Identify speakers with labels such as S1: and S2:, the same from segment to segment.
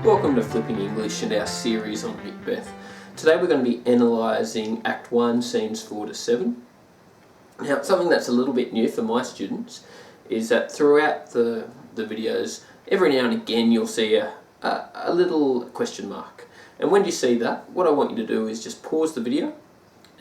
S1: Welcome to Flipping English and our series on Macbeth. Today we're going to be analysing Act 1, Scenes 4 to 7. Now, something that's a little bit new for my students is that throughout the videos, every now and again you'll see a little question mark. And when you see that, what I want you to do is just pause the video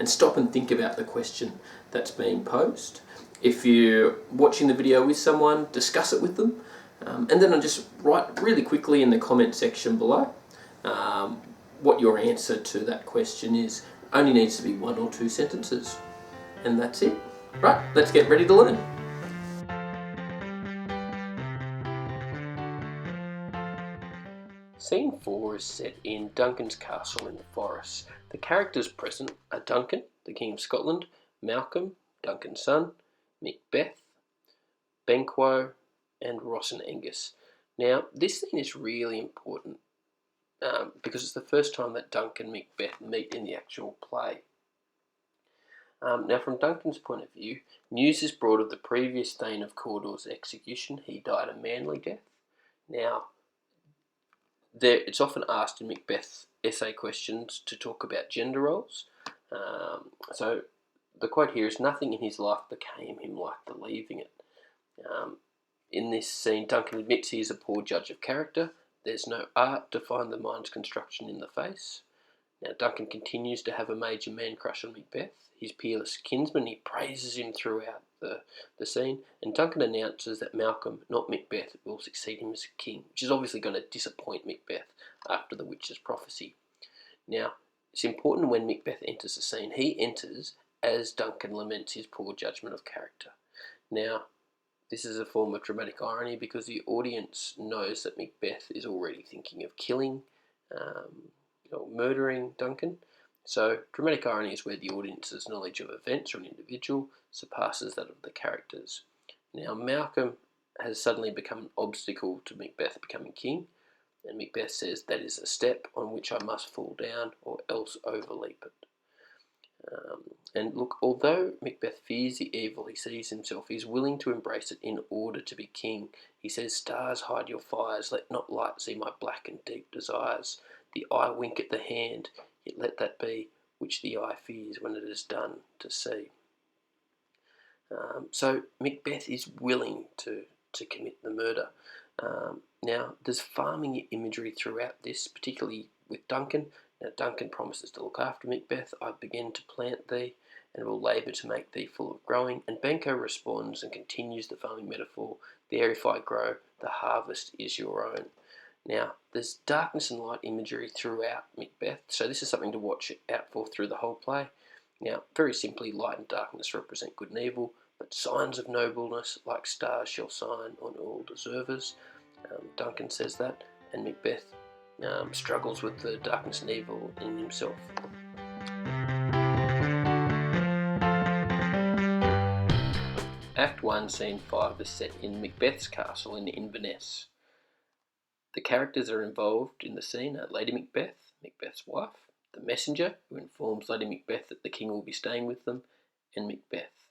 S1: and stop and think about the question that's being posed. If you're watching the video with someone, discuss it with them. And then I'll just write really quickly in the comment section below what your answer to that question is. Only needs to be 1 or 2 sentences. And that's it. Right, let's get ready to learn. Scene 4 is set in Duncan's castle in the forest. The characters present are Duncan, the King of Scotland, Malcolm, Duncan's son, Macbeth, Banquo, and Ross and Angus. Now, this scene is really important because it's the first time that Duncan and Macbeth meet in the actual play. Now, from Duncan's point of view, news is brought of the previous Thane of Cawdor's execution. He died a manly death. Now, it's often asked in Macbeth's essay questions to talk about gender roles. So the quote here is, "Nothing in his life became him like the leaving it." In this scene, Duncan admits he is a poor judge of character. There's no art to find the mind's construction in the face. Now, Duncan continues to have a major man crush on Macbeth, his peerless kinsman. He praises him throughout the scene, and Duncan announces that Malcolm, not Macbeth, will succeed him as king, which is obviously going to disappoint Macbeth after the witch's prophecy. Now, it's important when Macbeth enters the scene, he enters as Duncan laments his poor judgment of character. Now, this is a form of dramatic irony because the audience knows that Macbeth is already thinking of killing or murdering Duncan. So dramatic irony is where the audience's knowledge of events or an individual surpasses that of the characters. Now, Malcolm has suddenly become an obstacle to Macbeth becoming king, and Macbeth says that is a step on which I must fall down or else overleap it. And look, although Macbeth fears the evil he sees himself, he is willing to embrace it in order to be king. He says, "Stars, hide your fires, let not light see my black and deep desires. The eye wink at the hand, yet let that be which the eye fears when it is done to see." So Macbeth is willing to commit the murder. Now, there's farming imagery throughout this, particularly with Duncan. Now, Duncan promises to look after Macbeth. "I begin to plant thee, and will labour to make thee full of growing." And Banquo responds and continues the farming metaphor. "There if I grow, the harvest is your own." Now, there's darkness and light imagery throughout Macbeth, so this is something to watch out for through the whole play. Now, very simply, light and darkness represent good and evil, but signs of nobleness like stars shall shine on all deservers. Duncan says that, and Macbeth struggles with the darkness and evil in himself. Act 1, Scene 5 is set in Macbeth's castle in Inverness. The characters that are involved in the scene are Lady Macbeth, Macbeth's wife, the messenger who informs Lady Macbeth that the king will be staying with them, and Macbeth.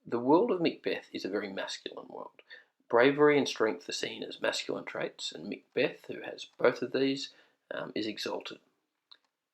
S1: The world of Macbeth is a very masculine world. Bravery and strength are seen as masculine traits, and Macbeth, who has both of these, is exalted.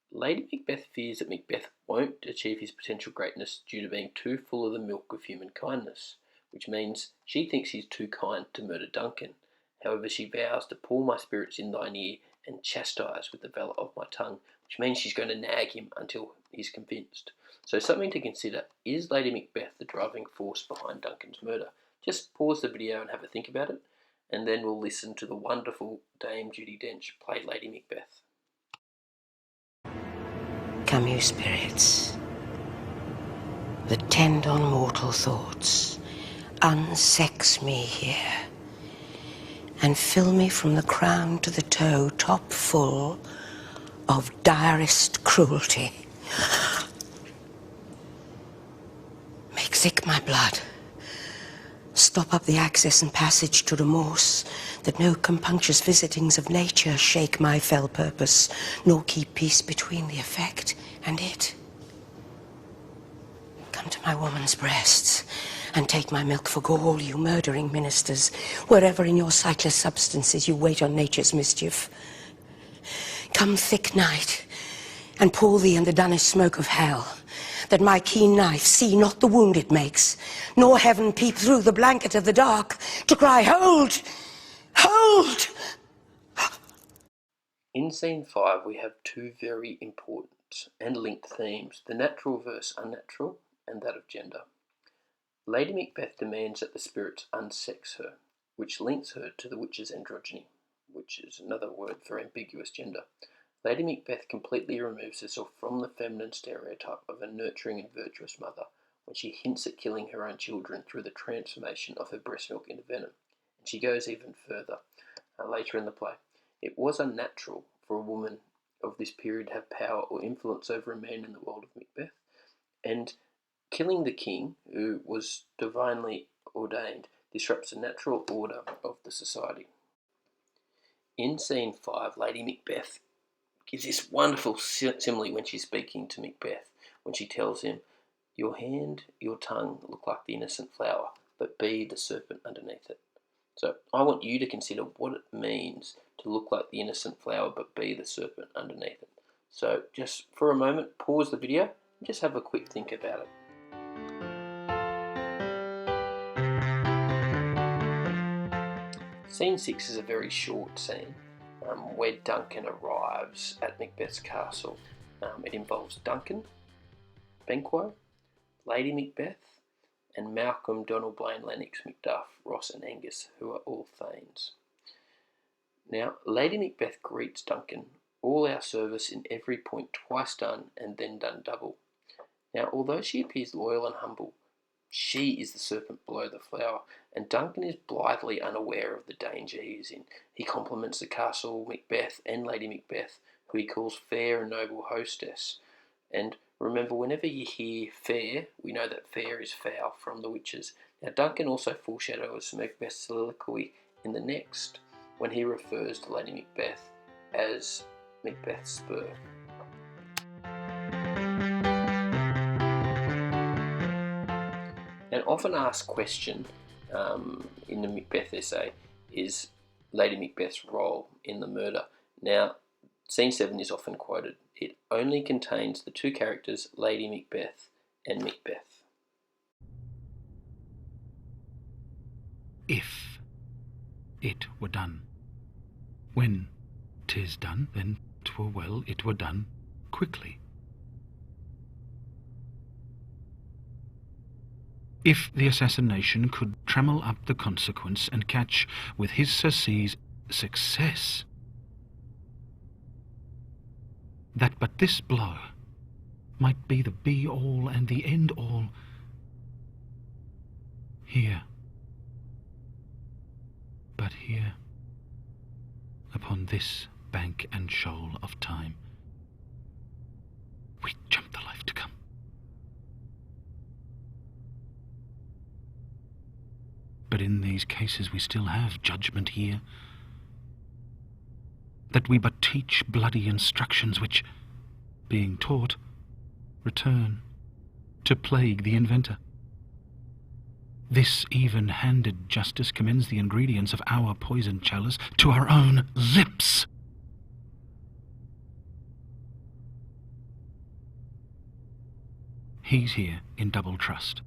S1: Lady Macbeth fears that Macbeth won't achieve his potential greatness due to being too full of the milk of human kindness, which means she thinks he's too kind to murder Duncan. However, she vows to pour my spirits in thine ear and chastise with the valour of my tongue, which means she's going to nag him until he's convinced. So something to consider, is Lady Macbeth the driving force behind Duncan's murder? Just pause the video and have a think about it, and then we'll listen to the wonderful Dame Judi Dench play Lady Macbeth.
S2: Come, you spirits, that tend on mortal thoughts, unsex me here, and fill me from the crown to the toe, top full of direst cruelty. Make thick my blood. Stop up the access and passage to remorse, that no compunctious visitings of nature shake my fell purpose, nor keep peace between the effect and it. Come to my woman's breasts, And take my milk for gall, you murdering ministers, wherever in your sightless substances you wait on nature's mischief. Come thick night, and pour thee in the dunnest smoke of hell, that my keen knife see not the wound it makes, nor heaven peep through the blanket of the dark, to cry, hold! Hold!
S1: In scene 5 we have two very important and linked themes, the natural versus unnatural, and that of gender. Lady Macbeth demands that the spirits unsex her, which links her to the witch's androgyny, which is another word for ambiguous gender. Lady Macbeth completely removes herself from the feminine stereotype of a nurturing and virtuous mother when she hints at killing her own children through the transformation of her breast milk into venom. And she goes even further later in the play. It was unnatural for a woman of this period to have power or influence over a man in the world of Macbeth, and killing the king, who was divinely ordained, disrupts the natural order of the society. In scene 5, Lady Macbeth gives this wonderful simile when she's speaking to Macbeth, when she tells him, your hand, your tongue look like the innocent flower, but be the serpent underneath it. So I want you to consider what it means to look like the innocent flower, but be the serpent underneath it. So just for a moment, pause the video and just have a quick think about it. Scene 6 is a very short scene where Duncan arrives at Macbeth's castle. It involves Duncan, Banquo, Lady Macbeth, and Malcolm, Donald, Blaine, Lennox, Macduff, Ross and Angus, who are all thanes. Now, Lady Macbeth greets Duncan, all our service in every point twice done and then done double. Now, although she appears loyal and humble, she is the serpent below the flower, and Duncan is blithely unaware of the danger he is in. He compliments the castle, Macbeth, and Lady Macbeth, who he calls fair and noble hostess. And remember, whenever you hear fair, we know that fair is foul from the witches. Now, Duncan also foreshadows Macbeth's soliloquy in the next, when he refers to Lady Macbeth as Macbeth's spur. An often asked question in the Macbeth essay is Lady Macbeth's role in the murder. Now, scene 7 is often quoted. It only contains the two characters, Lady Macbeth and Macbeth.
S3: If it were done. When 'tis done, then 'twere well it were done quickly. If the assassination could trammel up the consequence and catch with his surcease success, that but this blow might be the be-all and the end-all here, but here, upon this bank and shoal of time, we jump the life to come. But in these cases we still have judgment here, that we but teach bloody instructions which, being taught, return to plague the inventor. This even-handed justice commends the ingredients of our poisoned chalice to our own lips. He's here in double trust.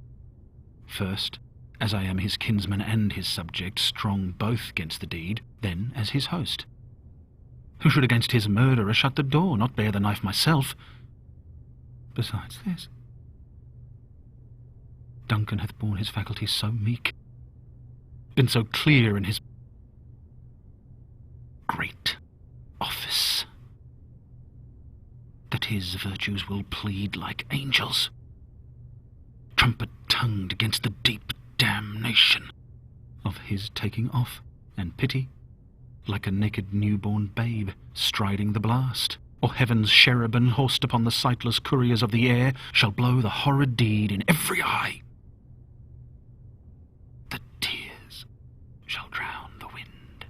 S3: First, as I am his kinsman and his subject, strong both against the deed, then as his host, who should against his murderer shut the door, not bear the knife myself. Besides this, Duncan hath borne his faculties so meek, been so clear in his great office, that his virtues will plead like angels, trumpet-tongued against the deep damnation of his taking off, and pity, like a naked newborn babe striding the blast, or heaven's cherubim horsed upon the sightless couriers of the air, shall blow the horrid deed in every eye. The tears shall drown the wind.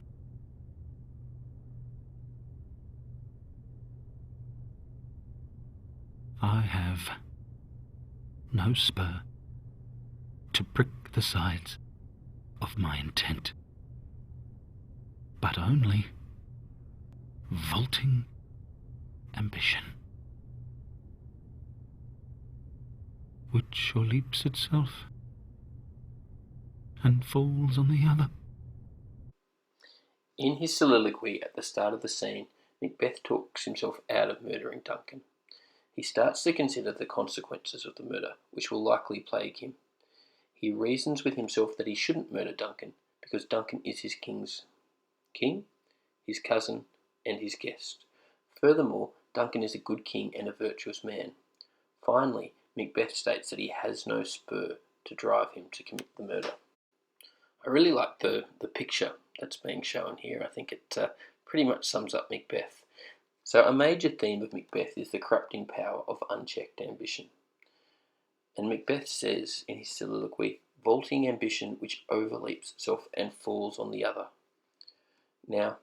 S3: I have no spur to prick the sides of my intent, but only vaulting ambition, which o'erleaps itself and falls on the other.
S1: In his soliloquy at the start of the scene, Macbeth talks himself out of murdering Duncan. He starts to consider the consequences of the murder, which will likely plague him. He reasons with himself that he shouldn't murder Duncan, because Duncan is his king, his cousin, and his guest. Furthermore, Duncan is a good king and a virtuous man. Finally, Macbeth states that he has no spur to drive him to commit the murder. I really like the picture that's being shown here. I think it pretty much sums up Macbeth. So a major theme of Macbeth is the corrupting power of unchecked ambition. And Macbeth says in his soliloquy, vaulting ambition which overleaps itself and falls on the other. Now,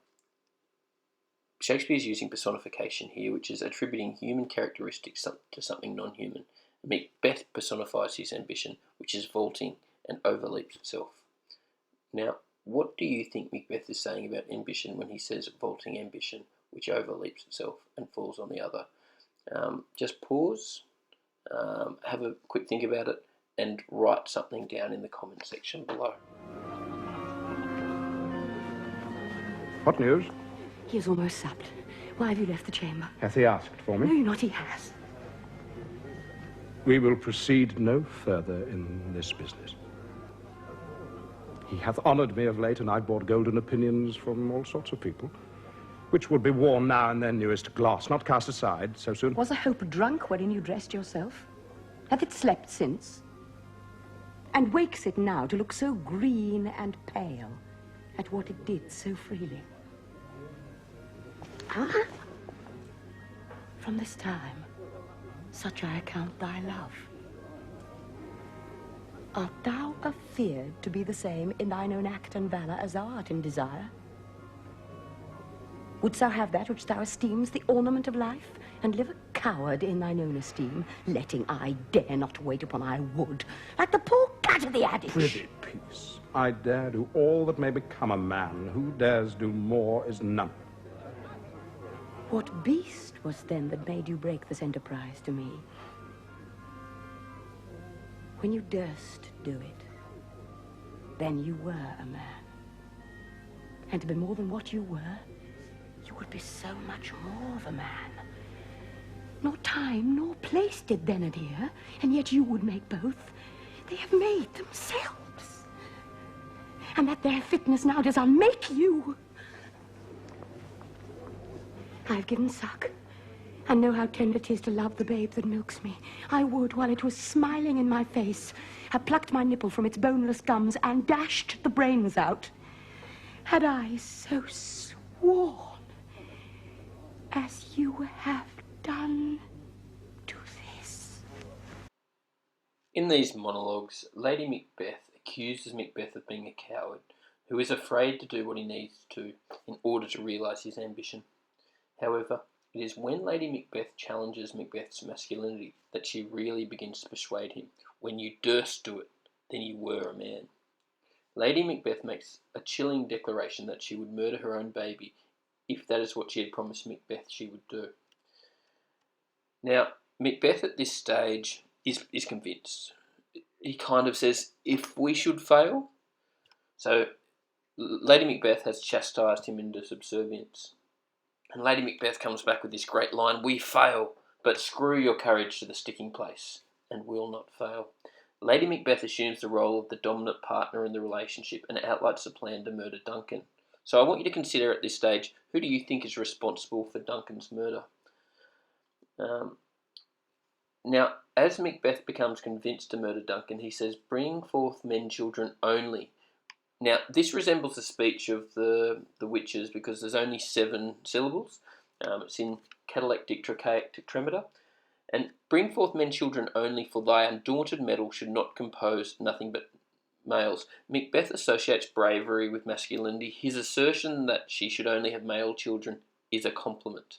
S1: Shakespeare is using personification here, which is attributing human characteristics to something non-human. Macbeth personifies his ambition, which is vaulting and overleaps itself. Now, what do you think Macbeth is saying about ambition when he says vaulting ambition, which overleaps itself and falls on the other? Just pause, have a quick think about it, and write something down in the comment section below.
S4: What news?
S2: He is almost supped. Why have you left the chamber?
S4: Hath he asked for me?
S2: No, not he has.
S4: We will proceed no further in this business. He hath honoured me of late, and I bought golden opinions from all sorts of people, which would be worn now and then, newest glass, not cast aside so soon.
S2: Was a hope drunk wherein you dressed yourself? Hath it slept since? And wakes it now to look so green and pale at what it did so freely? Ah! From this time, such I account thy love. Art thou afeard to be the same in thine own act and valour as thou art in desire? Wouldst thou have that which thou esteemest the ornament of life, and live a coward in thine own esteem, letting I dare not wait upon I would, like the poor cat of the adage?
S4: Prithee, peace. I dare do all that may become a man. Who dares do more is none.
S2: What beast was then that made you break this enterprise to me? When you durst do it, then you were a man. And to be more than what you were, you would be so much more of a man. Nor time nor place did then adhere, and yet you would make both. They have made themselves. And that their fitness now does unmake you. I have given suck, and know how tender 'tis to love the babe that milks me. I would, while it was smiling in my face, have plucked my nipple from its boneless gums and dashed the brains out, had I so sworn as you have done to this.
S1: In these monologues, Lady Macbeth accuses Macbeth of being a coward who is afraid to do what he needs to in order to realise his ambition. However, it is when Lady Macbeth challenges Macbeth's masculinity that she really begins to persuade him. When you durst do it, then you were a man. Lady Macbeth makes a chilling declaration that she would murder her own baby if that is what she had promised Macbeth she would do. Now, Macbeth at this stage is convinced. He kind of says, if we should fail. So Lady Macbeth has chastised him into subservience. And Lady Macbeth comes back with this great line, we fail, but screw your courage to the sticking place, and will not fail. Lady Macbeth assumes the role of the dominant partner in the relationship and outlines a plan to murder Duncan. So I want you to consider at this stage, who do you think is responsible for Duncan's murder? Now, as Macbeth becomes convinced to murder Duncan, he says, bring forth men, children only. Now, this resembles the speech of the witches because there's only 7 syllables. It's in catalectic, trachaic, tetrameter. And bring forth men, children only, for thy undaunted mettle should not compose nothing but males. Macbeth associates bravery with masculinity. His assertion that she should only have male children is a compliment.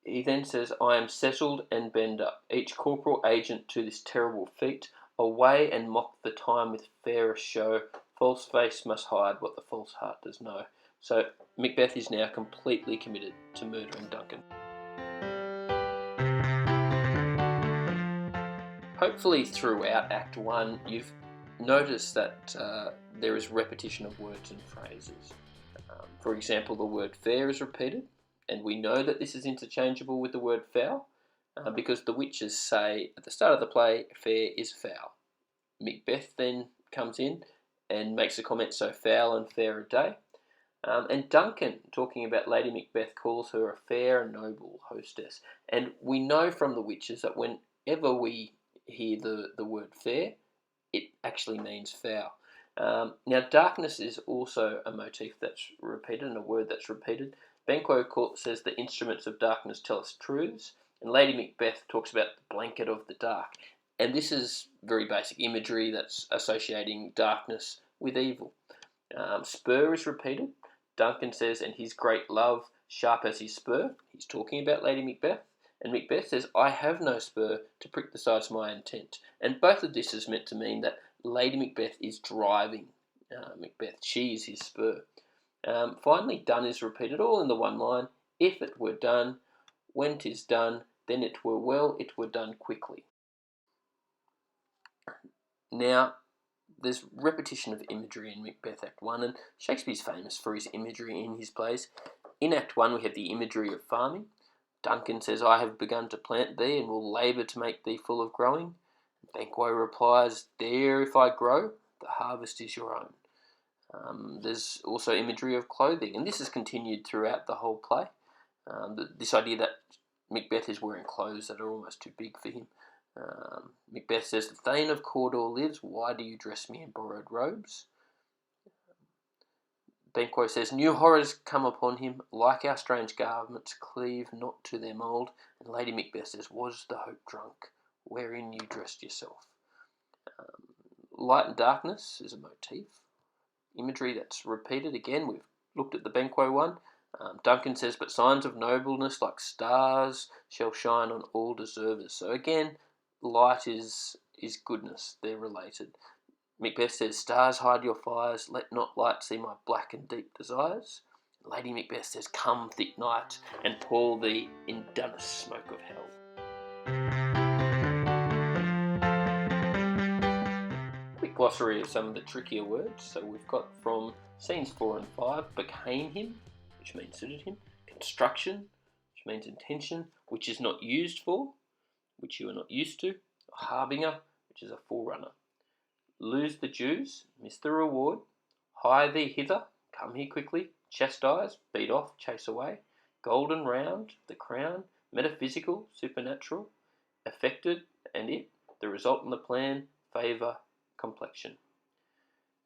S1: He then says, I am settled and bend up, each corporal agent to this terrible feat. Away and mock the time with fairest show, false face must hide what the false heart does know. So Macbeth is now completely committed to murdering Duncan. Hopefully throughout Act 1 you've noticed that there is repetition of words and phrases. For example, the word fair is repeated, and we know that this is interchangeable with the word foul because the witches say at the start of the play, fair is foul. Macbeth then comes in and makes a comment, so foul and fair a day. And Duncan, talking about Lady Macbeth, calls her a fair and noble hostess. And we know from the witches that whenever we hear the word fair, it actually means foul. Now, darkness is also a motif that's repeated and a word that's repeated. Banquo says the instruments of darkness tell us truths, and Lady Macbeth talks about the blanket of the dark. And this is very basic imagery that's associating darkness with evil. Spur is repeated. Duncan says, and his great love, sharp as his spur. He's talking about Lady Macbeth. And Macbeth says, I have no spur to prick the sides of my intent. And both of this is meant to mean that Lady Macbeth is driving Macbeth. She is his spur. Finally, done is repeated, all in the one line. If it were done, when 'tis done, then it were well, it were done quickly. Now, there's repetition of imagery in Macbeth Act 1, and Shakespeare's famous for his imagery in his plays. In Act 1, we have the imagery of farming. Duncan says, I have begun to plant thee, and will labour to make thee full of growing. Banquo replies, there if I grow, the harvest is your own. There's also imagery of clothing, and this is continued throughout the whole play. This idea that Macbeth is wearing clothes that are almost too big for him. Macbeth says, the Thane of Cawdor lives, why do you dress me in borrowed robes? Banquo says, new horrors come upon him, like our strange garments cleave not to their mould. And Lady Macbeth says, was the hope drunk, wherein you dressed yourself? Light and darkness is a motif. Imagery that's repeated again. We've looked at the Banquo one. Duncan says, but signs of nobleness like stars shall shine on all deservers. So again, light is goodness. They're related. Macbeth says, stars hide your fires, let not light see my black and deep desires. Lady Macbeth says, come thick night, and pour thee in dunnest smoke of hell. Quick glossary of some of the trickier words. So we've got from scenes 4 and 5, became him, which means suited him. Construction, which means intention, which is not used for, which you are not used to. Harbinger, which is a forerunner. Lose the Jews, miss the reward. Hie thee hither, come here quickly. Chastise, beat off, chase away. Golden round, the crown. Metaphysical, supernatural. Affected, and it, the result in the plan. Favour, complexion.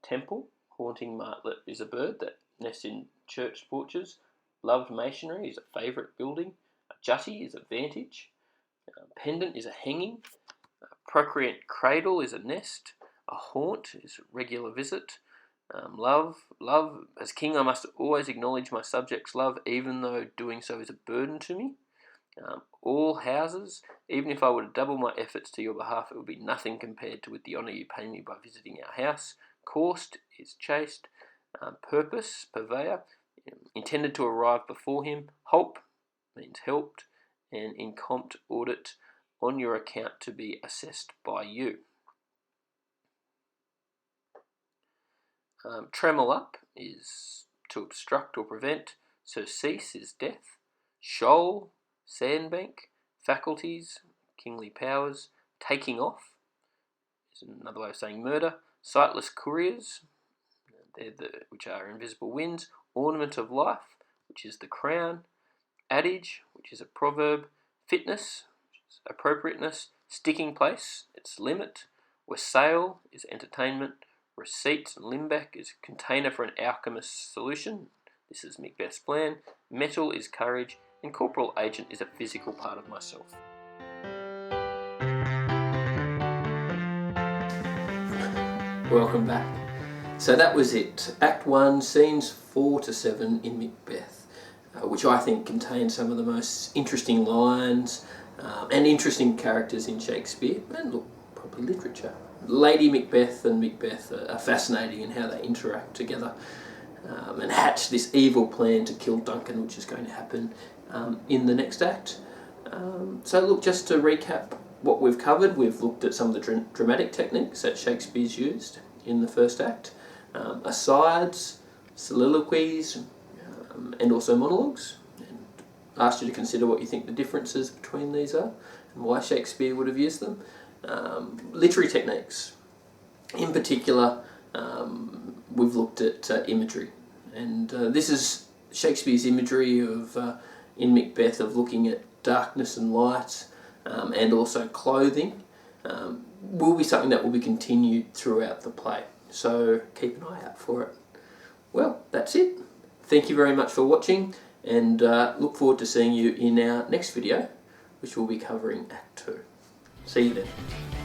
S1: Temple, haunting martlet, is a bird that nests in church porches. Loved masonry is a favourite building. A jutty is a vantage. Pendant is a hanging. Procreant cradle is a nest. A haunt is regular visit. Love, as king I must always acknowledge my subjects' love, even though doing so is a burden to me. All houses, even if I were to double my efforts to your behalf, it would be nothing compared to with the honour you pay me by visiting our house. Coursed is chaste. Purpose, purveyor, intended to arrive before him. Holp means helped, and incompt audit, on your account to be assessed by you. Trammel up is to obstruct or prevent. Surcease is death. Shoal, sandbank. Faculties, kingly powers. Taking off is another way of saying murder. Sightless couriers, which are invisible winds. Ornament of life, which is the crown. Adage, which is a proverb. Fitness, which is appropriateness. Sticking place, its limit. Wassail is entertainment. Receipt, limbeck, is container for an alchemist's solution. This is Macbeth's plan. Metal is courage, and corporal agent is a physical part of myself. Welcome back. So that was it. Act 1, scenes 4 to 7 in Macbeth, which I think contains some of the most interesting lines and interesting characters in Shakespeare, and look, probably literature. Lady Macbeth and Macbeth are fascinating in how they interact together and hatch this evil plan to kill Duncan, which is going to happen in the next act. So look, just to recap what we've covered, we've looked at some of the dramatic techniques that Shakespeare's used in the first act, asides, soliloquies, and also monologues, and asked you to consider what you think the differences between these are and why Shakespeare would have used them. Literary techniques. In particular, we've looked at imagery, and this is Shakespeare's imagery of in Macbeth of looking at darkness and light, and also clothing, will be something that will be continued throughout the play. So keep an eye out for it. Well, that's it. Thank you very much for watching, and look forward to seeing you in our next video, which will be covering Act 2. See you then.